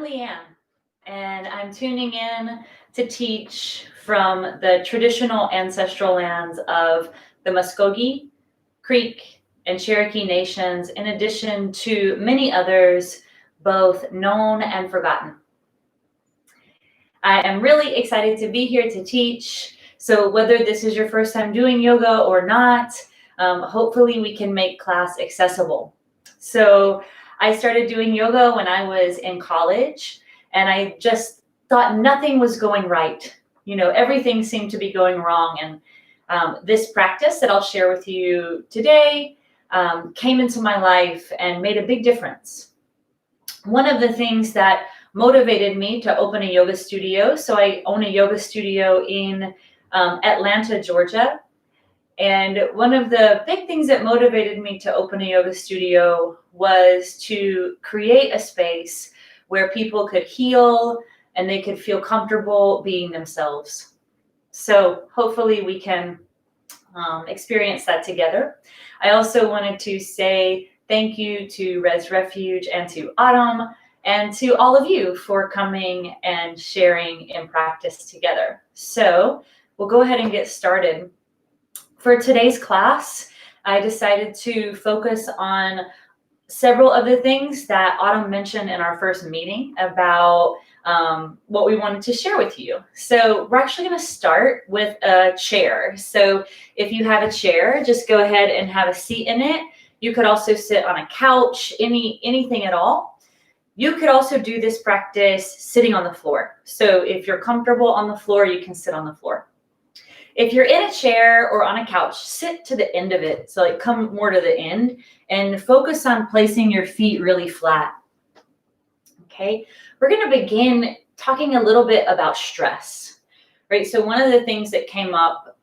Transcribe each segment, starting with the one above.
I'm Leanne, and I'm tuning in to teach from the traditional ancestral lands of the Muskogee, Creek, and Cherokee nations, in addition to many others, both known and forgotten. I am really excited to be here to teach. So whether this is your first time doing yoga or not, hopefully we can make class accessible. So I started doing yoga when I was in college, and I just thought nothing was going right. You know, everything seemed to be going wrong. And this practice that I'll share with you today came into my life and made a big difference. One of the things that motivated me to open a yoga studio, so I own a yoga studio in Atlanta, Georgia. And one of the big things that motivated me to open a yoga studio was to create a space where people could heal and they could feel comfortable being themselves. So hopefully we can experience that together. I also wanted to say thank you to Rez Refuge and to Autumn and to all of you for coming and sharing in practice together. So we'll go ahead and get started. For today's class, I decided to focus on several of the things that Autumn mentioned in our first meeting about what we wanted to share with you. So we're actually going to start with a chair. So if you have a chair, just go ahead and have a seat in it. You could also sit on a couch, anything at all. You could also do this practice sitting on the floor. So if you're comfortable on the floor, you can sit on the floor. If you're in a chair or on a couch, sit to the end of it. So like come more to the end and focus on placing your feet really flat. Okay, we're going to begin talking a little bit about stress, right? So one of the things that came up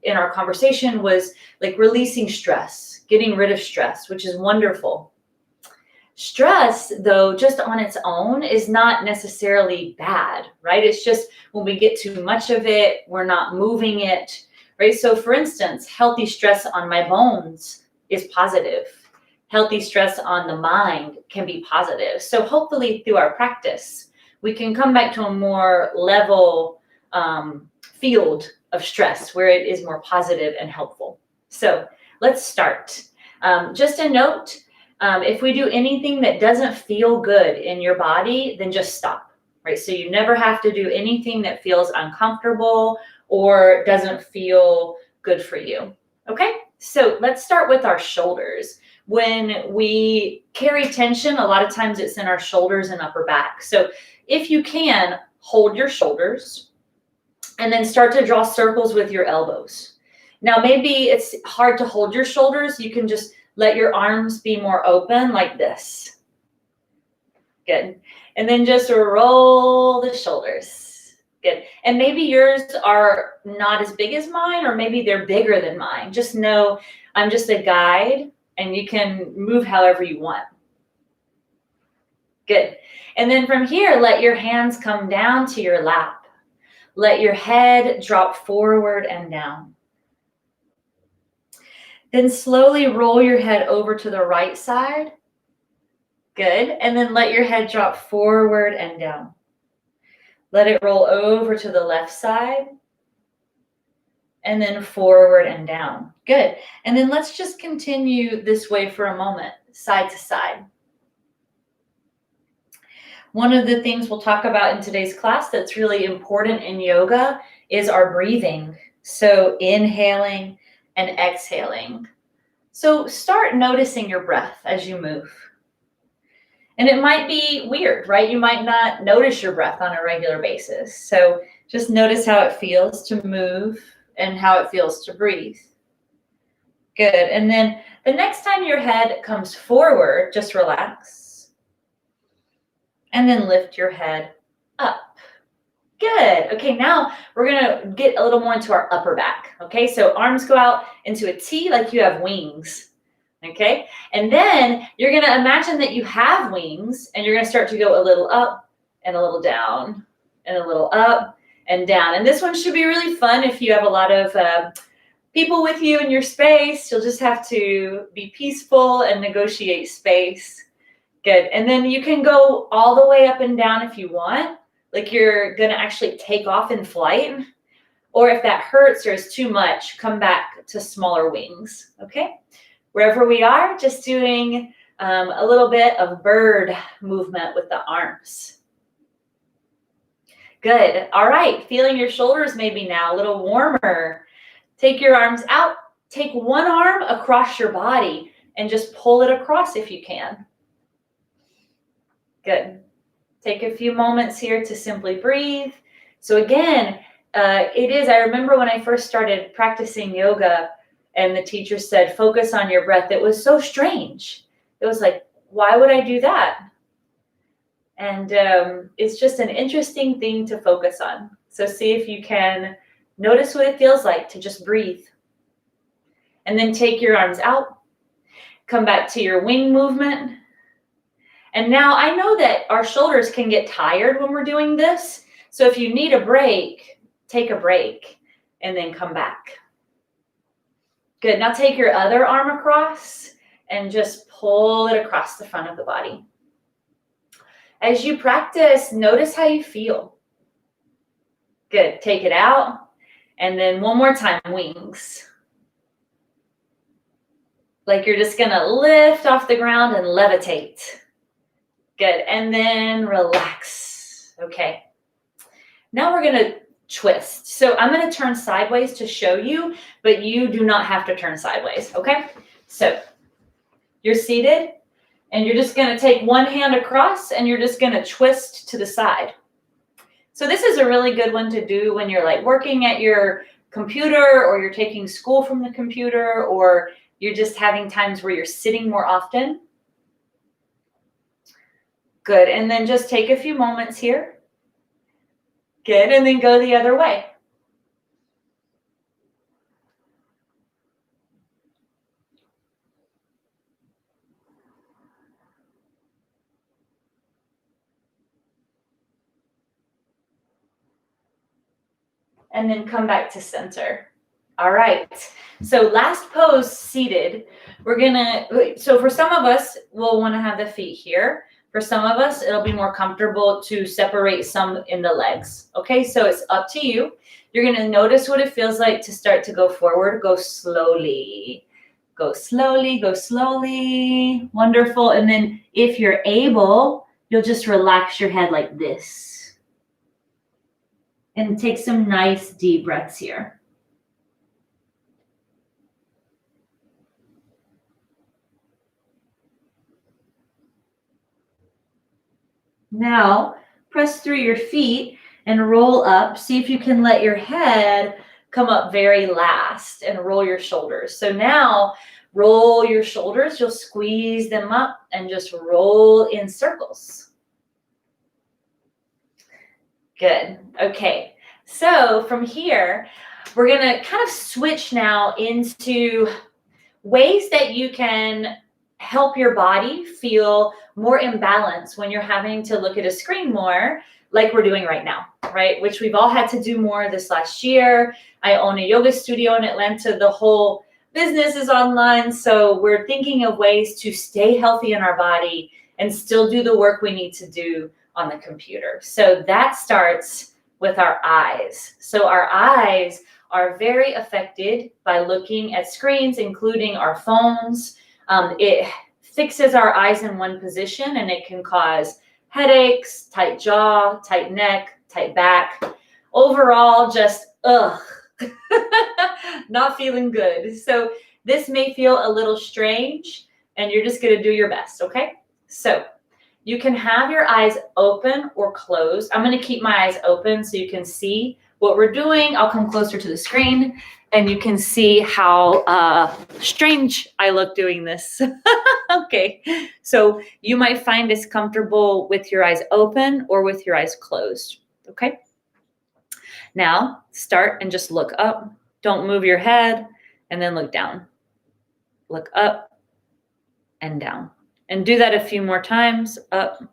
in our conversation was like releasing stress, getting rid of stress, which is wonderful. Stress, though, just on its own is not necessarily bad, right? It's just when we get too much of it, we're not moving it, right? So for instance, healthy stress on my bones is positive. Healthy stress on the mind can be positive. So hopefully through our practice, we can come back to a more level field of stress where it is more positive and helpful. So let's start. Just a note, if we do anything that doesn't feel good in your body, then just stop, right? So you never have to do anything that feels uncomfortable or doesn't feel good for you, okay? So let's start with our shoulders. When we carry tension, a lot of times it's in our shoulders and upper back. So if you can, hold your shoulders and then start to draw circles with your elbows. Now, maybe it's hard to hold your shoulders. You can just let your arms be more open like this. Good. And then just roll the shoulders. Good. And maybe yours are not as big as mine, or maybe they're bigger than mine. Just know I'm just a guide and you can move however you want. Good. And then from here, let your hands come down to your lap. Let your head drop forward and down. Then slowly roll your head over to the right side. Good. And then let your head drop forward and down. Let it roll over to the left side. And then forward and down. Good. And then let's just continue this way for a moment, side to side. One of the things we'll talk about in today's class that's really important in yoga is our breathing. So inhaling and exhaling. So start noticing your breath as you move. And it might be weird, right? You might not notice your breath on a regular basis. So just notice how it feels to move and how it feels to breathe. Good. And then the next time your head comes forward, just relax. And then lift your head up. Good. Okay, now we're going to get a little more into our upper back. Okay, so arms go out into a T like you have wings. Okay, and then you're going to imagine that you have wings and you're going to start to go a little up and a little down and a little up and down. And this one should be really fun if you have a lot of people with you in your space. You'll just have to be peaceful and negotiate space. Good. And then you can go all the way up and down if you want, like you're going to actually take off in flight. Or if that hurts or is too much, come back to smaller wings, okay? Wherever we are, just doing a little bit of bird movement with the arms. Good. All right, feeling your shoulders maybe now, a little warmer. Take your arms out. Take one arm across your body and just pull it across if you can. Good. Take a few moments here to simply breathe. So again, I remember when I first started practicing yoga and the teacher said, focus on your breath. It was so strange. It was like, why would I do that? And it's just an interesting thing to focus on. So see if you can notice what it feels like to just breathe. And then take your arms out. Come back to your wing movement. And now I know that our shoulders can get tired when we're doing this. So if you need a break, take a break and then come back. Good. Now take your other arm across and just pull it across the front of the body. As you practice, notice how you feel. Good. Take it out. And then one more time, wings. Like you're just going to lift off the ground and levitate. Good. And then relax. Okay. Now we're going to twist. So I'm going to turn sideways to show you, but you do not have to turn sideways. Okay. So you're seated and you're just going to take one hand across and you're just going to twist to the side. So this is a really good one to do when you're like working at your computer or you're taking school from the computer or you're just having times where you're sitting more often. Good. And then just take a few moments here. Good. And then go the other way. And then come back to center. All right. So last pose, seated. So for some of us, we'll want to have the feet here. For some of us, it'll be more comfortable to separate some in the legs. Okay, so it's up to you. You're going to notice what it feels like to start to go forward. Go slowly. Go slowly, go slowly. Wonderful. And then if you're able, you'll just relax your head like this. And take some nice deep breaths here. Now, press through your feet and roll up. See if you can let your head come up very last and roll your shoulders. So now, roll your shoulders. You'll squeeze them up and just roll in circles. Good. Okay. So from here, we're going to kind of switch now into ways that you can help your body feel more in balance when you're having to look at a screen more, like we're doing right now, right? Which we've all had to do more this last year. I own a yoga studio in Atlanta. The whole business is online. So we're thinking of ways to stay healthy in our body and still do the work we need to do on the computer. So that starts with our eyes. So our eyes are very affected by looking at screens, including our phones. It fixes our eyes in one position and it can cause headaches, tight jaw, tight neck, tight back. Overall, just not feeling good. So this may feel a little strange and you're just going to do your best, okay? So you can have your eyes open or closed. I'm going to keep my eyes open so you can see what we're doing. I'll come closer to the screen and you can see how strange I look doing this. Okay, so you might find it's comfortable with your eyes open or with your eyes closed. Okay, now start and just look up. Don't move your head and then look down. Look up and down. And do that a few more times. Up,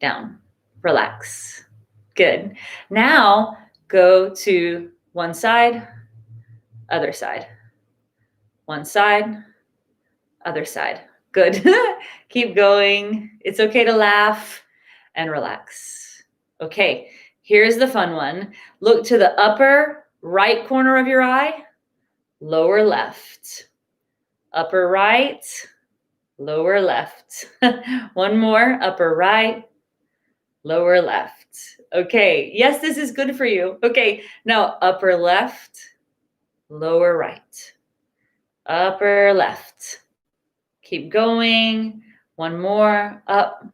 down, relax. Good. Now go to one side, other side. One side, other side. Good. Keep going. It's okay to laugh and relax. Okay, here's the fun one. Look to the upper right corner of your eye, lower left. Upper right, lower left. One more, upper right, lower left. Okay, yes, this is good for you. Okay, now upper left, lower right. Upper left. Keep going. One more, up,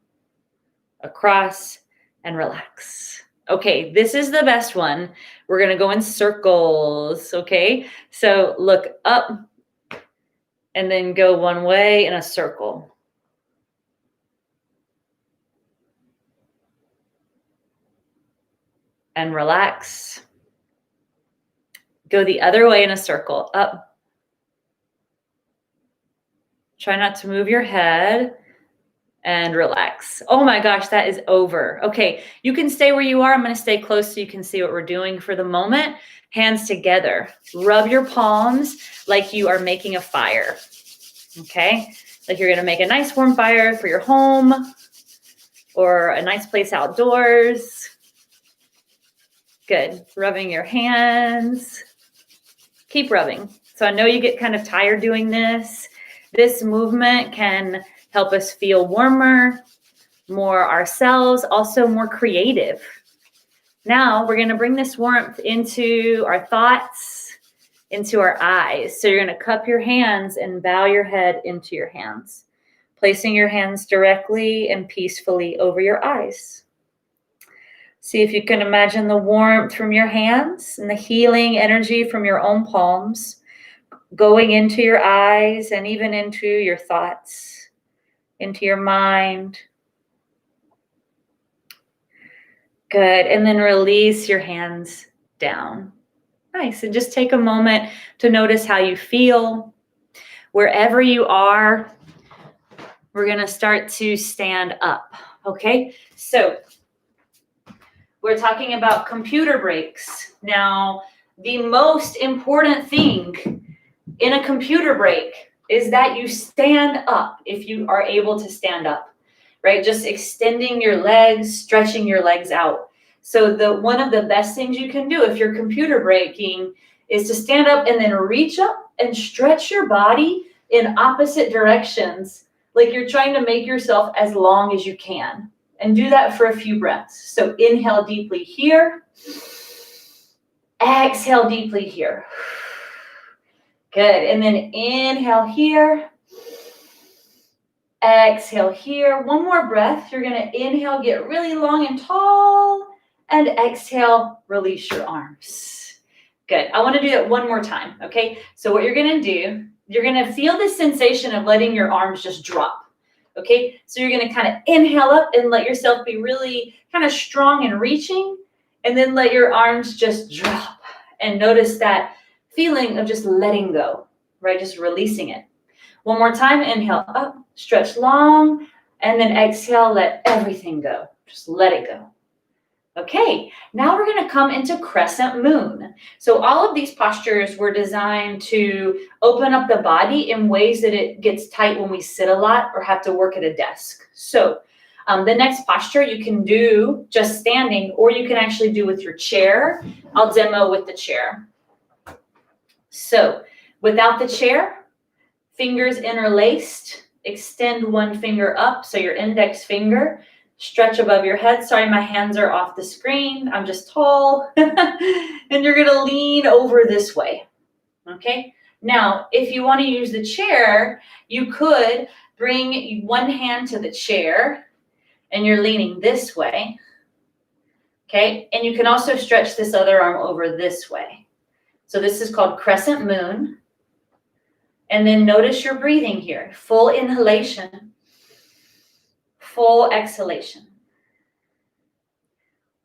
across, and relax. Okay, this is the best one. We're gonna go in circles, okay? So look up and then go one way in a circle. And relax. Go the other way in a circle, up. Try not to move your head and relax. Oh my gosh, that is over. Okay, you can stay where you are. I'm gonna stay close so you can see what we're doing for the moment. Hands together. Rub your palms like you are making a fire, okay? Like you're gonna make a nice warm fire for your home or a nice place outdoors. Good, rubbing your hands. Keep rubbing. So I know you get kind of tired doing this. This movement can help us feel warmer, more ourselves, also more creative. Now we're going to bring this warmth into our thoughts, into our eyes. So you're going to cup your hands and bow your head into your hands, placing your hands directly and peacefully over your eyes. See if you can imagine the warmth from your hands and the healing energy from your own palms going into your eyes and even into your thoughts, into your mind. Good. And then release your hands down. Nice. And just take a moment to notice how you feel. Wherever you are, we're going to start to stand up. Okay. So we're talking about computer breaks. Now, the most important thing in a computer break is that you stand up if you are able to stand up, right? Just extending your legs, stretching your legs out. So one of the best things you can do if you're computer breaking is to stand up and then reach up and stretch your body in opposite directions, like you're trying to make yourself as long as you can. And do that for a few breaths. So inhale deeply here. Exhale deeply here. Good. And then inhale here. Exhale here. One more breath. You're going to inhale, get really long and tall. And exhale, release your arms. Good. I want to do that one more time. Okay. So what you're going to do, you're going to feel the sensation of letting your arms just drop. Okay, so you're going to kind of inhale up and let yourself be really kind of strong and reaching, and then let your arms just drop and notice that feeling of just letting go, right? Just releasing it. One more time, inhale up, stretch long, and then exhale, let everything go. Just let it go. Okay, now we're going to come into crescent moon. So all of these postures were designed to open up the body in ways that it gets tight when we sit a lot or have to work at a desk. So the next posture you can do just standing, or you can actually do with your chair. I'll demo with the chair. So without the chair, fingers interlaced, extend one finger up, so your index finger. Stretch above your head. Sorry, my hands are off the screen. I'm just tall. And you're going to lean over this way. Okay. Now, if you want to use the chair, you could bring one hand to the chair and you're leaning this way. Okay. And you can also stretch this other arm over this way. So this is called crescent moon. And then notice your breathing here. Full inhalation. Full exhalation.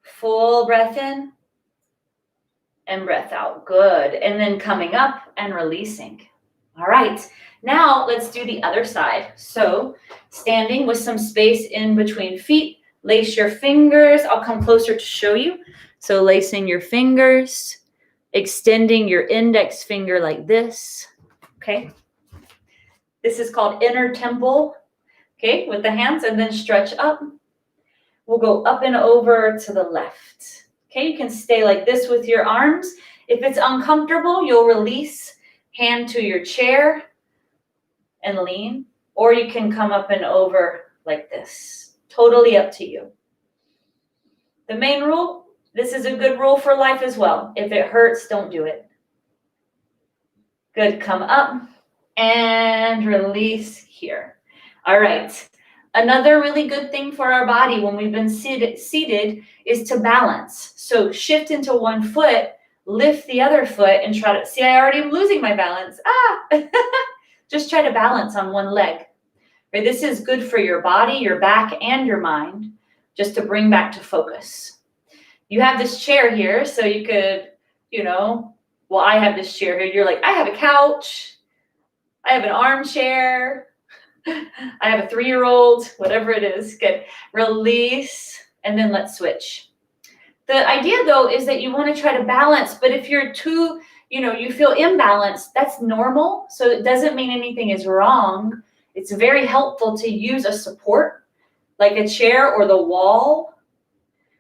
Full breath in and breath out. Good. And then coming up and releasing. All right. Now let's do the other side. So standing with some space in between feet. Lace your fingers. I'll come closer to show you. So lacing your fingers. Extending your index finger like this. Okay. This is called inner temple, okay, with the hands, and then stretch up. We'll go up and over to the left. Okay, you can stay like this with your arms. If it's uncomfortable, you'll release, hand to your chair and lean, or you can come up and over like this. Totally up to you. The main rule, this is a good rule for life as well. If it hurts, don't do it. Good, come up and release here. All right. Another really good thing for our body when we've been seated is to balance. So shift into one foot, lift the other foot, and try to, see, I already am losing my balance. Just try to balance on one leg. Right? This is good for your body, your back, and your mind, just to bring back to focus. You have this chair here, so you could, well, I have this chair here. You're like, I have a couch. I have an armchair. I have a 3-year-old, whatever it is. Good. Release, and then let's switch. The idea, though, is that you want to try to balance, but if you're too, you feel imbalanced, that's normal. So it doesn't mean anything is wrong. It's very helpful to use a support, like a chair or the wall,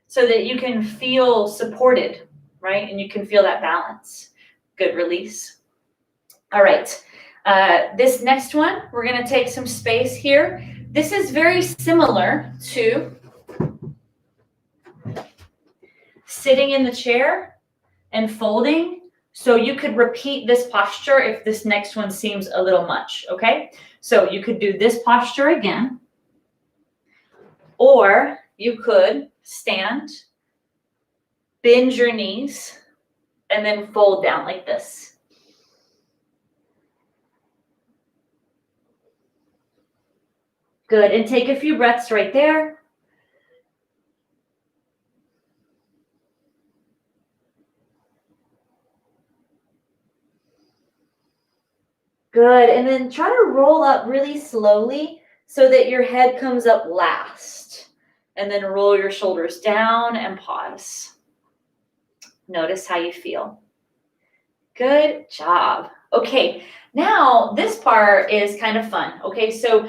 so that you can feel supported, right? And you can feel that balance. Good, release. All right. This next one, we're going to take some space here. This is very similar to sitting in the chair and folding. So you could repeat this posture if this next one seems a little much, okay? So you could do this posture again, or you could stand, bend your knees, and then fold down like this. Good, and take a few breaths right there. Good, and then try to roll up really slowly so that your head comes up last. And then roll your shoulders down and pause. Notice how you feel. Good job. Okay, now this part is kind of fun. Okay, so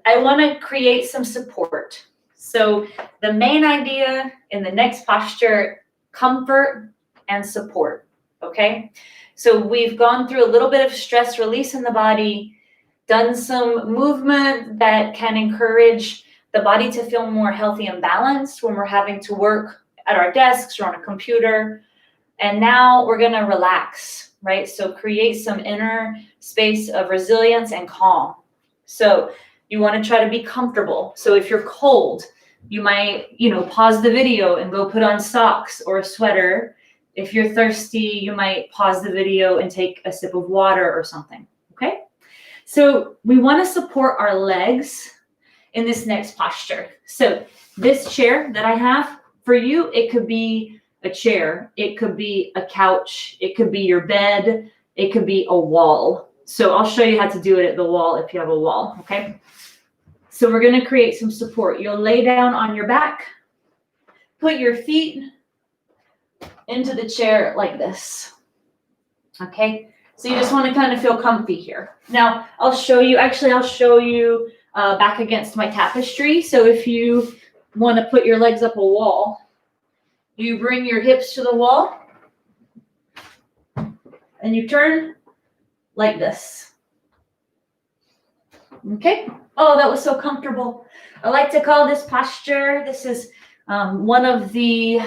I want to create some support. So the main idea in the next posture, comfort and support, okay? So we've gone through a little bit of stress release in the body, done some movement that can encourage the body to feel more healthy and balanced when we're having to work at our desks or on a computer. And now we're going to relax, right? So create some inner space of resilience and calm. So you want to try to be comfortable. So if you're cold, you might, pause the video and go put on socks or a sweater. If you're thirsty, you might pause the video and take a sip of water or something, okay? So we want to support our legs in this next posture. So this chair that I have, for you, it could be a chair, it could be a couch, it could be your bed, it could be a wall. So I'll show you how to do it at the wall if you have a wall, okay? So we're going to create some support. You'll lay down on your back, put your feet into the chair like this, okay? So you just want to kind of feel comfy here. Now, I'll show you back against my tapestry. So if you want to put your legs up a wall, you bring your hips to the wall and you turn like this. Okay. Oh, that was so comfortable. I like to call this posture. This is one of the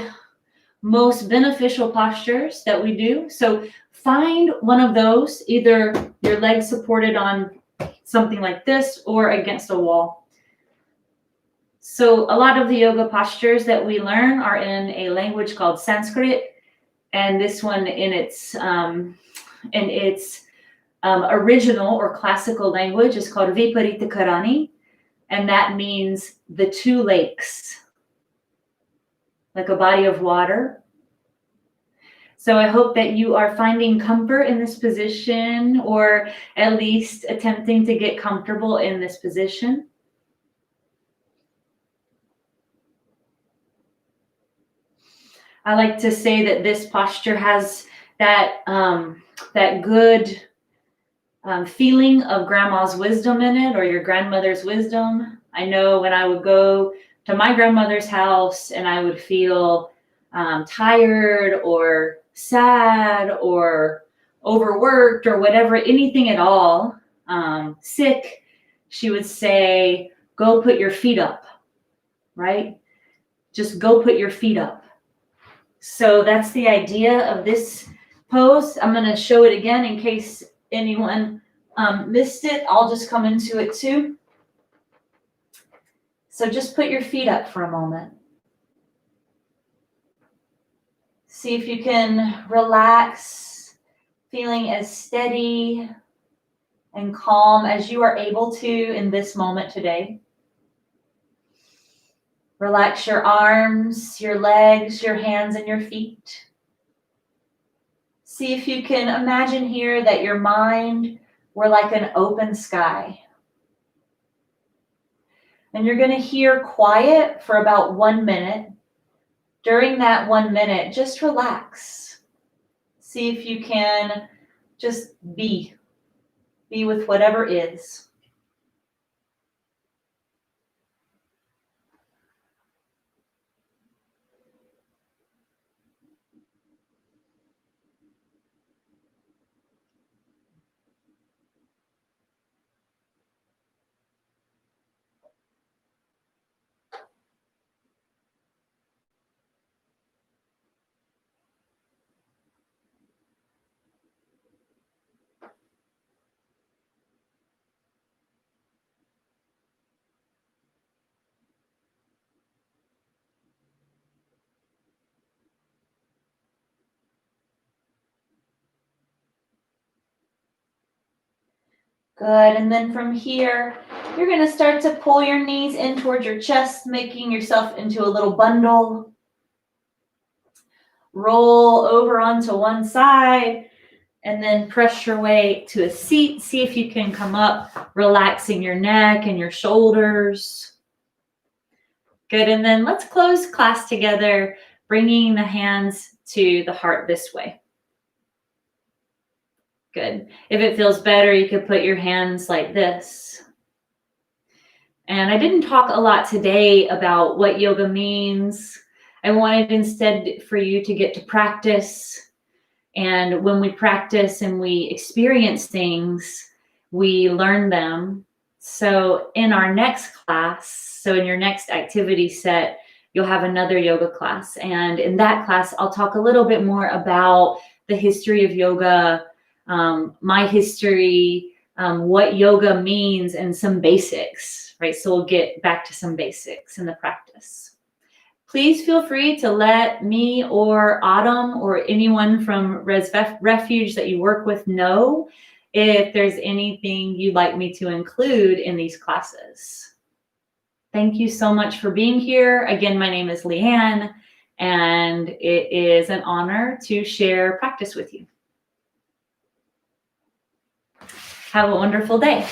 most beneficial postures that we do. So find one of those, either your legs supported on something like this or against a wall. So a lot of the yoga postures that we learn are in a language called Sanskrit, and this one in its original or classical language is called Viparita Karani, and that means the two lakes, like a body of water. So I hope that you are finding comfort in this position, or at least attempting to get comfortable in this position. I like to say that this posture has that good feeling of grandma's wisdom in it or your grandmother's wisdom. I know when I would go to my grandmother's house and I would feel tired or sad or overworked or whatever, anything at all, sick, she would say, go put your feet up, right? Just go put your feet up. So that's the idea of this pose. I'm going to show it again in case anyone missed it. I'll just come into it too. So just put your feet up for a moment. See if you can relax, feeling as steady and calm as you are able to in this moment today. Relax your arms, your legs, your hands, and your feet. See if you can imagine here that your mind were like an open sky. And you're going to hear quiet for about 1 minute. During that 1 minute, just relax. See if you can just be with whatever is. Good, and then from here, you're going to start to pull your knees in towards your chest, making yourself into a little bundle. Roll over onto one side, and then press your way to a seat. See if you can come up, relaxing your neck and your shoulders. Good, and then let's close class together, bringing the hands to the heart this way. Good. If it feels better, you could put your hands like this. And I didn't talk a lot today about what yoga means. I wanted instead for you to get to practice. And when we practice and we experience things, we learn them. So in our next class, so in your next activity set, you'll have another yoga class. And in that class, I'll talk a little bit more about the history of yoga, my history, what yoga means, and some basics, right? So we'll get back to some basics in the practice. Please feel free to let me or Autumn or anyone from Rez Refuge that you work with know if there's anything you'd like me to include in these classes. Thank you so much for being here. Again, my name is Leanne, and it is an honor to share practice with you. Have a wonderful day.